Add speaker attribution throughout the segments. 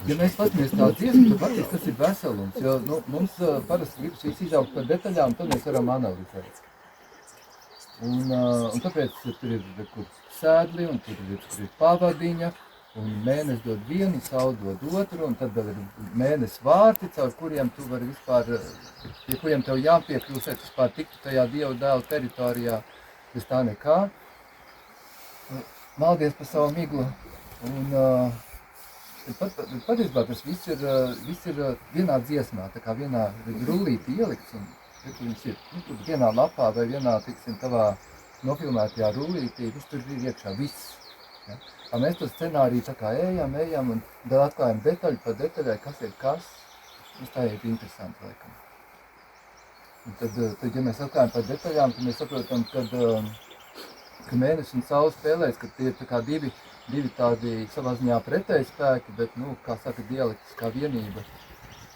Speaker 1: Ja mēs paskatāmies tā dziesmu, tad faktiski tas ir veselums, jo mums parasti gribas visu izaugt par detaļām, tad mēs varam analizēt. Un tāpēc tur ir sēdli, un tur ir pavadiņa, un mēnesis dod vienu, saule dod otru, un tad vēl ir mēnesis vārti, caur kuriem tu vari vispār, pie kuriem tev jāpiekļūst, lai vispār tiktu tajā Dieva dēla teritorijā, bez tā nekā. Maldies par savu miglu, un patiesībā tas viss ir vienā dziesmā, tā kā vienā rullīti ielikts, un viņš ir vienā lapā vai vienā, tiksim, tavā nofilmētajā rullītī, viss tur ir iekšā, viss. Ja? Mēs to scenāriju tā kā ejam, un vēl atklājam detaļu pa detaļai, kas ir kas, tas tā ir interesanti, laikam. Un tad, ja mēs atklājam par detaļām, tad mēs saprotam, ka mēnesis un saule spēlēs, ka tie ir tā kā divi tādi savā ziņā pretēji spēki, bet, kā saka, dialektiskā vienība,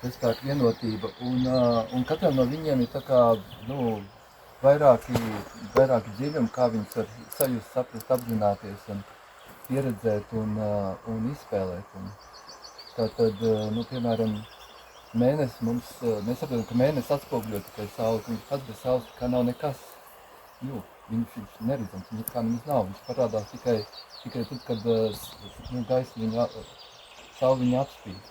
Speaker 1: spēku vienotība. Un katram no viņiem ir tā kā, vairāki dziļumi, kā viņus var sajust, saprast, apzināties un pieredzēt un izspēlēt. Tātad, piemēram, mēnesis mēs saprotam, ka mēnesis atspoguļo tikai sauli, viņš pats bez saules kā nav nekas. Viņš neredzams, viņš kā nemaz nav, viņš parādās tikai tad, kad gaisa saule viņu apspīd.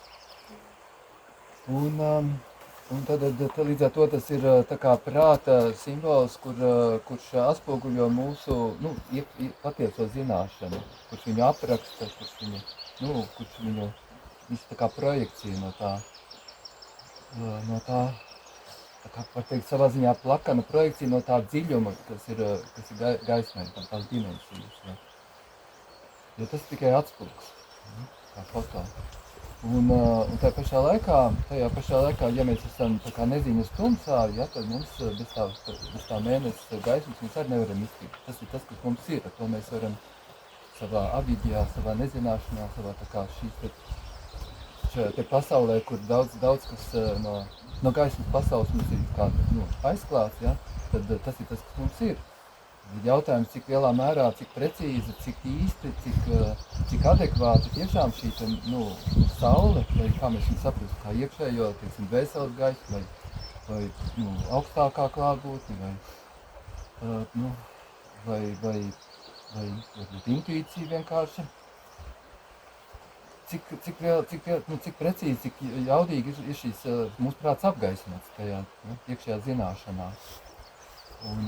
Speaker 1: Un tad līdz ar to tas ir tā kā prāta simbols, kurš atspoguļo mūsu patieso zināšanu, kurš viņu apraksta, kurš viņu visu tā kā projekcija no tā, tā kā, var teikt, savā ziņā plakana projekcija no tā dziļuma, kas ir gaismai, tās dimensijas. Ja. Jo tas tikai atspūgs, kā foto. Un tajā pašā laikā, ja mēs esam tā kā neziņas tumsā, ja, tad mums bez tā mēnesis gaismas mēs arī nevaram iztikt. Tas ir tas, kas mums ir, ar to mēs varam savā avidijā, savā nezināšanā, savā tā kā šajā te pasaulē, kur daudz kas no gaismas pasaules mums ir kā aizklāts, ja, tad tas ir tas, kas mums ir. Jautājums, cik lielā mērā, cik precīzi, cik īsti, cik adekvāti tiešām šī saule, vai kā mēs viņu saprastu, kā iekšējo, teiksim, dvēseles gaisu, vai augstākā klātbūtni, vai intuīcija vienkārši. Cik precīzi, cik jaudīgi ir šīs mūsu prāts apgaismots tajā iekšējā zināšanā. Un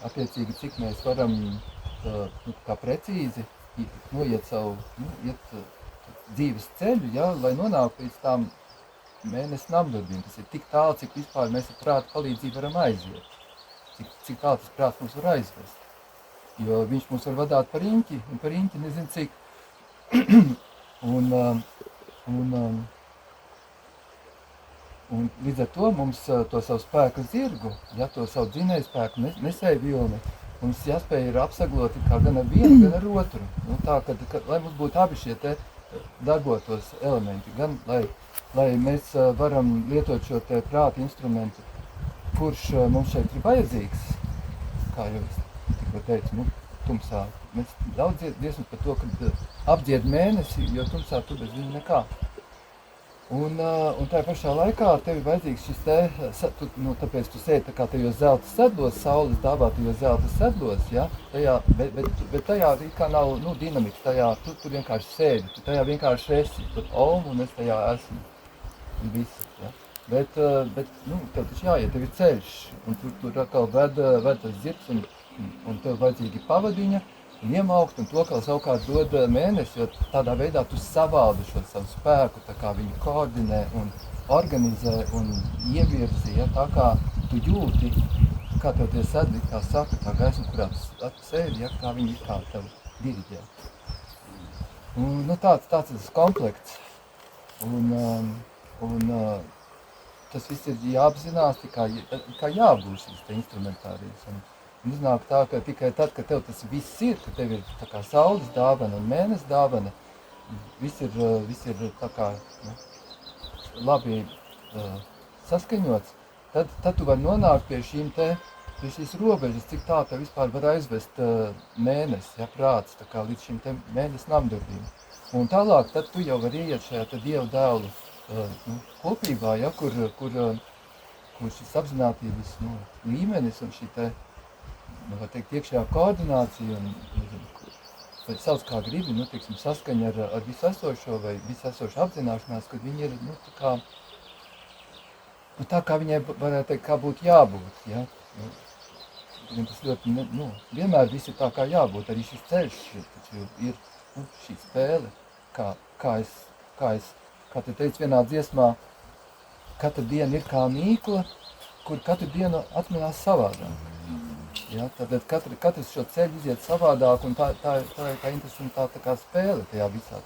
Speaker 1: attiecīgi, cik mēs varam kā precīzi noiet savu dzīves ceļu, ja, lai nonāktu līdz tām mēnesis namdarbiem. Tas ir tik tālu, cik vispār mēs ar prāta palīdzību varam aiziet. Cik tālu tas prāts mums var aizvest. Jo viņš mums var vadāt par riņķi, un par riņķi nezinu cik. Un līdz ar to mums to savu spēku zirgu, ja, to savu dzinēju spēku, nesēju vilni, mums jāspēj ir apsaglot kā gan ar vienu, gan ar otru. Tā, lai mums būtu abi šie te darbotos elementi, gan lai mēs varam lietot šo te prāta instrumentu, kurš mums šeit ir vajadzīgs, kā jau es tikko teicu, tumsā. Mēs daudz dziesmas par to, ka apdzied mēnesi, jo tumsā tu bez viņa nekā. Un tajā pašā laikā tev ir vajadzīgs šis tāpēc tu sēdi tā kā tajos zelta sedlos, saules dāvātajos zelta sedlos, ja, bet tajā kā nav dinamikas, tajā tu vienkārši sēdi, tu tajā vienkārši esi, tur un es tajā esmu, un viss, ja. Bet tev taču jāiet, tev ir ceļš, un tur atkal ved tas zirgs, un tev vajadzīgi pavadiņa, un iemaukt, un to, kā savukārt dod mēnesis, jo tādā veidā tu savaldi šo savu spēku, tā kā viņu koordinē un organizē un ievirzi, ja, tā kā tu jūti, kā tev tie sedli, kā saka, tā gaisma, kurā tu sēdi, ja, kā viņi kā tev diriģē. Un tāds tas komplekts, un tas viss ir jāapzinās, kā jāapgūst šis te instrumentārijas. Un iznāk tā, ka tikai tad, kad tev tas viss ir, ka tev ir tā kā saules dāvana un mēnesis dāvana, viss ir tā kā labi saskaņots, tad tu vari nonākt pie šīs robežas, cik tā tev vispār var aizvest mēnesis, ja, prāts, tā kā līdz šim te mēnesis namdarbīm. Un tālāk, tad tu jau vari iet šajā Dieva dēlu kopībā, ja, kur šis apzinātības līmenis un šī var teikt, iekšējā koordinācija un pēc savas kā gribi, teiksim, saskaņa ar visu esošo vai visu esošo apzināšanās, kad viņi ir, tā kā viņai varētu teikt, kā būtu jābūt, ja. Tas ļoti, vienmēr viss ir tā kā jābūt, arī šis ceļš, taču ir šī spēle, kā te teicu vienā dziesmā, katra diena ir kā mīkla, kur katru dienu atminās savādāk. Ja, tad katrs šo ceļu iziet savādāk, un tā ir kā interesanta tā kā spēle tajā visā,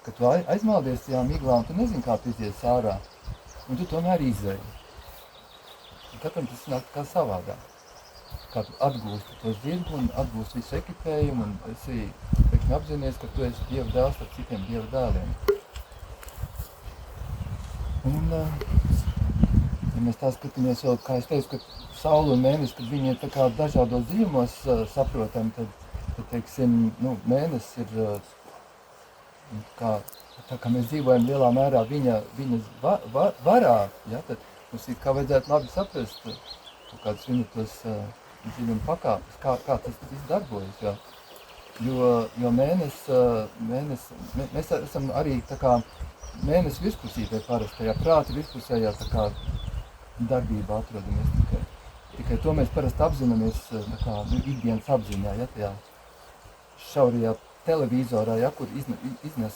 Speaker 1: kad tu aizmaldies tajā miglā, un tu nezini, kā tu izies ārā, un tu tomēr izēji. Katram tas nāk kā savādāk. Kā tu atgūsti to zirgu un atgūsti visu ekipējumu, un esi pēkšņi apzinies, ka tu esi Dieva dēls ar citiem Dieva dēliem. Un, ja mēs tā skatāmies vēl, kā es teicu, ka Saule un Mēnesis, kad viņi ir tā kā dažādos dzīvumos saprotam, tad teiksim, Mēnesis ir tā kā mēs dzīvojam lielā mērā viņas varā, ja, tad mums ir kā vajadzētu labi saprast kādus viņu dziļuma pakāpes, kā tas viss darbojas, ja. Jo mēs esam arī tā kā Mēnesis virspusītē parasti, tajā prāta virspusējā tā kā darbībā atrodamies tikai to mēs parasti apzināmies ikdienas apziņā, ja, tajā šaurajā televīzorā, ja, kur iznes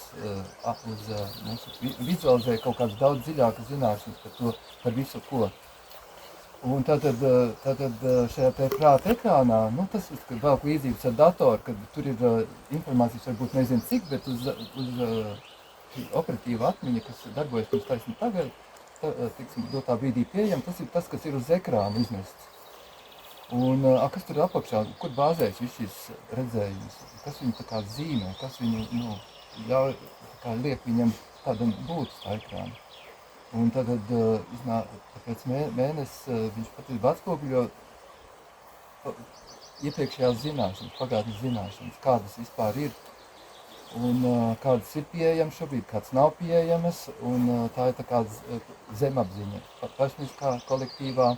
Speaker 1: vizualizē kaut kādas daudz dziļākas zināšanas par visu ko. Un tātad šajā te prāta ekrānā, tas ir vēl līdzības ar datoru, kad tur ir informācijas varbūt nezinu cik, bet uz operatīva atmiņa, kas darbojas mums taisni tagad, dotā brīdī pieejam, tas ir tas, kas ir uz ekrāna iznests. Un kas tur apakšā, kur bāzējas viss šis redzējums, kas viņu tā kā zīmē, kas viņu, ļauj, tā kā liek viņam tādam būt tā ekrāna. Un tāpēc Mēnesis, viņš patiesībā atspoguļo iepriekšējās zināšanas, pagātnes zināšanas, kādas vispār ir, un kādas ir pieejamas šobrīd, kādas nav pieejamas, un tā ir tā kā zemapziņa, pašniskā kolektīvā,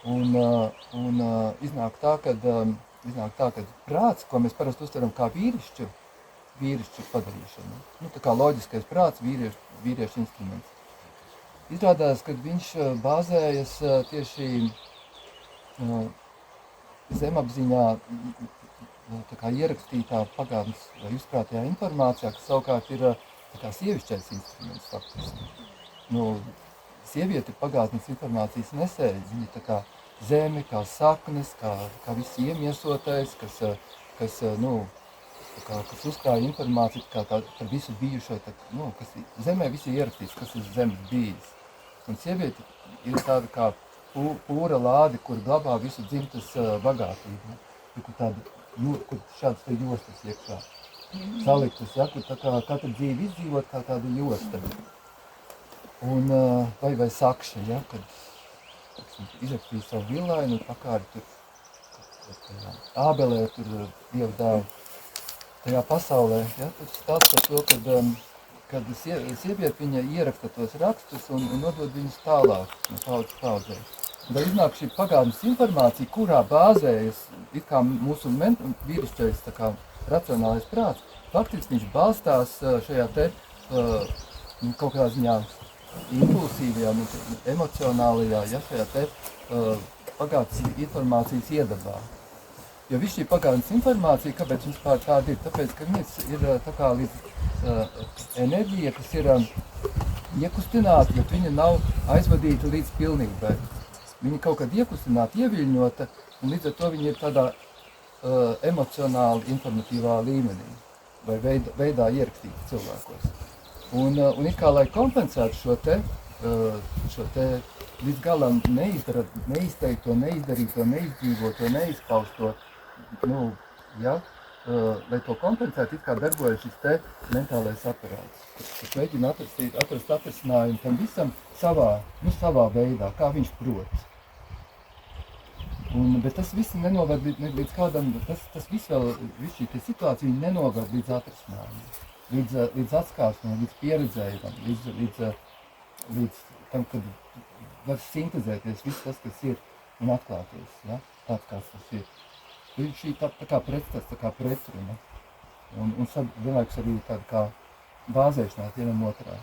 Speaker 1: un iznāk tā, kad prāts, ko mēs parasti uztveram kā vīrišķu padarīšanu, tā kā loģiskais prāts, vīriešu instruments. Izrādās, ka viņš bāzējas tieši zemapziņā tā kā ierakstītā pagātnes vai uzkrātajā informācijā, kas savukārt ir tā kā sievišķais instruments faktiski. Sieviete pagātnes informācijas nesēja, viņa tā kā zeme, kā saknes, kā viss iemiesotais, kas uzkrāja informāciju par visu bijušo, kas zemē viss ir ierakstīts, kas ir zemes bijis. Un sieviete ir tāda kā pūra lāde, kur glabā visu dzimtas bagātību, kur šādas te jostas iekšā saliktas, ja, kur tā kā katra dzīve izdzīvot kā tāda josta. Un, vai sakša, ja, kad izrakstīja savu villainu, pakāri tur ābelē, tur Dieva dēlu tajā pasaulē, ja, tad stāsts par to, kad sieviete viņa ieraksta tos rakstus un nodod viņus tālāk, no paudzes paudzē. Tad iznāk šī pagātnes informācija, kurā bāzējas it kā mūsu vīrišķais tā kā racionālais prāts, faktiski viņš balstās šajā te kaut kādā ziņā impulsīvajā, emocionālajā, ja, šajā te pagātnes informācijas iedabā. Jo viss šī pagātnes informācija, kāpēc vispār tāda ir? Tāpēc, ka viņas ir tā kā līdz enerģija, kas ir iekustināta, bet viņa nav aizvadīta līdz pilnībai. Viņa kaut kad iekustināta, ieviļņota, un līdz ar to viņa ir tādā emocionāli informatīvā līmenī, vai veidā ierakstīta cilvēkos. Un it kā, lai kompensētu šo te līdz galam neizteikto, neizdarīto, neizdzīvoto, neizpausto, lai to kompensētu, it kā darbojas šis te mentālais aparāts, kas mēģina atrast atrisinājumu tam visam savā veidā, kā viņš prot. Bet tas viss nenovad līdz kādam, tas viss šī situācija nenovad līdz atrisinājumu. līdz atskāsmē, līdz pieredzējumam, līdz tam, kad var sintezēties viss tas, kas ir, un atklāties, ja? Tāds, kāds tas ir. Šī tā kā pretstats, tā kā pretruna, un vienlaikus arī tāda kā bāzēšanās vienam otrā.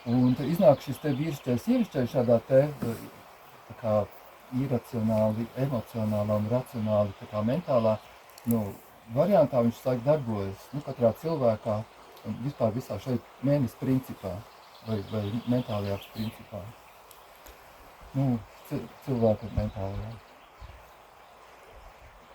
Speaker 1: Un tad iznāk šis te vīrišķais šādā te, tā kā iracionāli, emocionālā un racionāli, tā kā mentālā, variantā viņš laik darbojas, katrā cilvēkā un vispār visā šeit mēnesis principā vai mentālajā principā. Cilvēka mentālajā.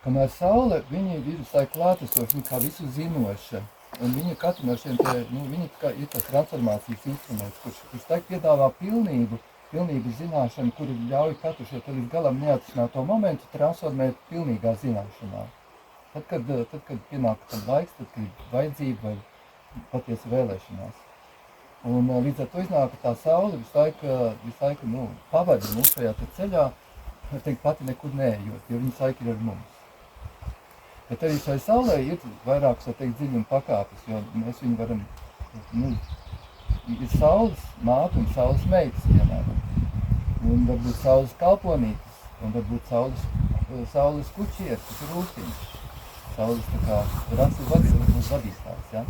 Speaker 1: Kamēr saule, viņa ir laik klātesoša, viņa kā visu zinoša, un viņa katru no šiem te, viņa ir tas transformācijas instruments, kurš laik piedāvā pilnību zināšanu, kuri ļauj katru šo te līdz galam neatrisināto momentu transformēt pilnīgā zināšanā. Tad, kad pienāk tam laiks, tad, kad ir vajadzība vai patiesa vēlēšanās. Un līdz ar to iznāk, ka tā saule visu laiku pavada mūs šajā ceļā, var teikt, pati nekur neejot, jo viņas laika ir ar mums. Bet arī šai saulē ir vairākas, var teikt, dziļuma pakāpes, jo mēs viņu varam, ir saules māte un saules meitas, piemēram. Un varbūt saules kalponītes, un varbūt saules kučieris, kas ir rūstiņš. Saules tā kā rases vadītājs, ja?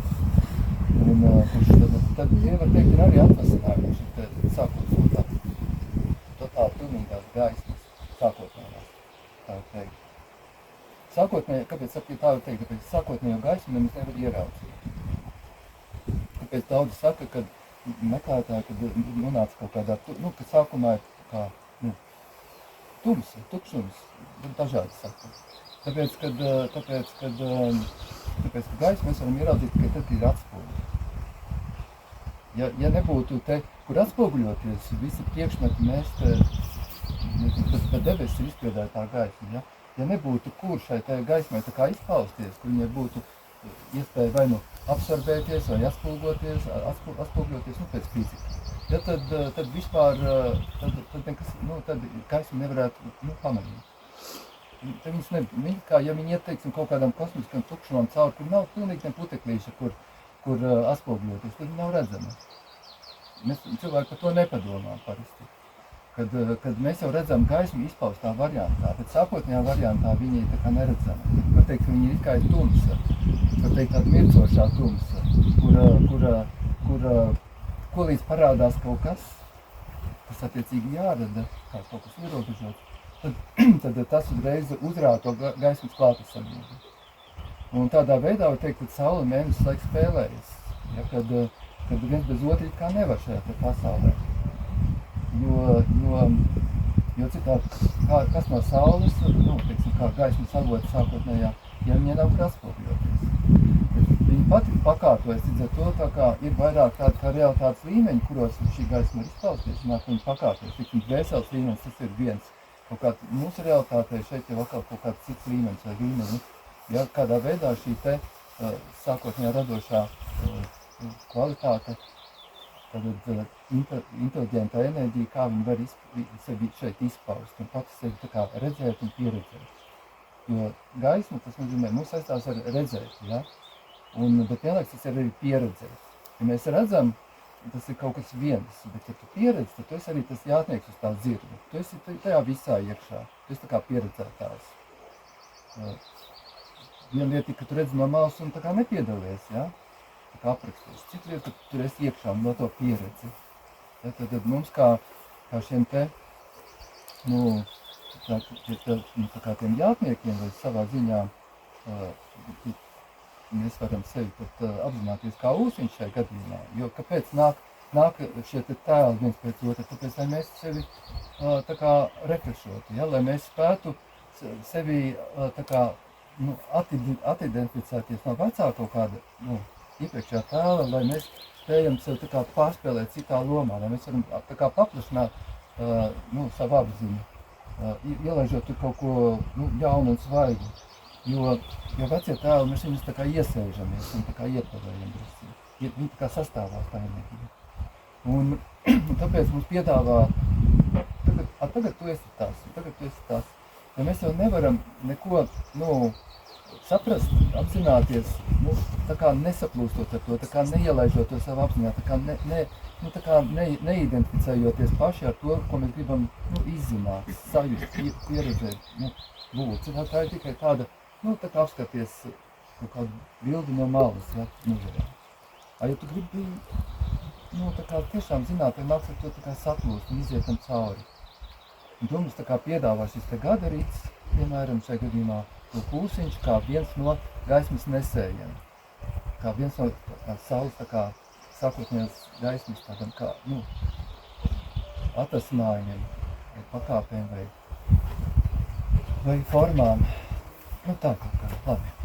Speaker 1: Un kurš tad var teikt, ir arī atvasinājums, sākot no tā totāli pilnīgās gaismas, sākotnējās, tā var teikt. Kāpēc tā var teikt? Tāpēc sākotnējo gaismu nemaz nevar ieraudzīt. Tāpēc daudzi saka, ka meklētāji, kad nonāca kaut kādā, kad sākumā ir kā, tumsa, tukšums, dažādi saka. Tāpēc, kad gaismu mēs varam ieraudzīt tikai tad, kad ir atspoguļi. Ja nebūtu te, kur atspoguļoties, visi priekšmeti mēs pa debesis ir izpiedētā gaisma, ja? Ja nebūtu kur šai te gaismai tā kā izpausties, kur viņai būtu iespēja vai absorbēties, vai atspoguļoties, pēc fizika. Ja tad vispār, tad nekas, tad gaismu nevarētu, pamanīt. Ja viņi iet, teiksim, kaut kādām kosmiskām tukšumām cauri, kur nav pilnīgi ne puteklīša, kur atspoguļoties, tad viņi nav redzami. Cilvēki par to nepadomā parasti. Kad mēs jau redzam gaismu izpaustā variantā, bet sākotnējā variantā viņi ir tā kā neredzama. Var teikt, ka viņi ir kā tumsa, var teikt tāda mircošā tumsa, ko līdz parādās kaut kas, kas attiecīgi jārada, kā kaut kas ierobežots. Tad tas uzreiz uzrāda to gaismas klātesamību. Un tādā veidā var teikt, ka saule mēnesis laik spēlējas, ja, kad viens bez otru kā nevar šajā te pasaulē. Jo citādi, kas no saules, teiksim, kā gaismas avots sākotnējā, ja viņai nav kur atspoguļoties. Viņi pati pakārtojas, līdz ar to tā kā ir vairāk tādi kā realitātes līmeņi, kuros šī gaisma ir izpausties, un viņi pakārtojas. Tiksim, dvēseles līmenis, tas ir viens. Mūsu realitātei šeit jau atkal kaut kāds cits līmenis vai līmenis. Ja kādā veidā šī te sākotnējā radošā kvalitāte, tad inteliģenta enerģija, kā viņi var sevi šeit izpaust un pati sevi tā kā redzēt un pieredzēt. Jo gaisma, tas nozīmē, mums saistās ar redzēt, ja? Bet vienlaiks tas ir arī pieredzēt. Ja mēs redzam, tas ir kaut kas viens, bet ja tu pieredzi, tad tu esi arī tas jātnieks uz tā dzirdi. Tu esi tajā visā iekšā, tu esi tā kā pieredzētājs. Viena lieta, ka tu redzi no malas un tā kā nepiedalies, ja? Tā kā aprakstos. Cita lieta, ka tu esi iekšā un no to pieredzi. Ja, tad mums kā šiem te, tā kā tiem jātniekiem vai savā ziņā, mēs varam sevi pat apzināties kā ūsiņš šajā gadījumā, jo kāpēc nāk šie te tēli viens pēc otra, tāpēc, lai mēs sevi tā kā refrešotu, ja? Lai mēs spētu sevi tā kā atidentificēties no vecā kaut kāda iepriekšējā tēla, lai mēs spējam sevi tā kā pārspēlēt citā lomā, lai mēs varam tā kā paplašināt savu apziņu, ielaižot tur kaut ko jaunu un svaigu. Jo vecie tēli, mēs viņus tā kā iesēžamies un tā kā iepavējam drusku. Viņi tā kā sastāvās tā enerģija. Un tāpēc mums piedāvā, tagad tu esi tas. Ja mēs jau nevaram neko, saprast, apzināties, nu, tā kā nesaplūstot ar to, tā kā neielaižot to savu apziņā, tā kā neidentificējoties paši ar to, ko mēs gribam, nu, izzināt, sajust, pieredzēt, nu, būt. Tā ir tikai tāda, nu, tā kā apskaties kaut kādu bildi no malas, ja, muzejā. Ja tu gribi, nu, tā kā tiešām zināt, ka nāks ar to tā kā saplūst un iziet tam cauri. Un to mums tā kā piedāvā šis te gada rīts, piemēram, šajā gadījumā, to kūsiņš kā viens no gaismas nesējiem, kā viens no saules tā kā sākotnējās gaismas tādam kā, nu, atrasinājumiem, vai pakāpēm, vai formām. Nu tā kā, labi.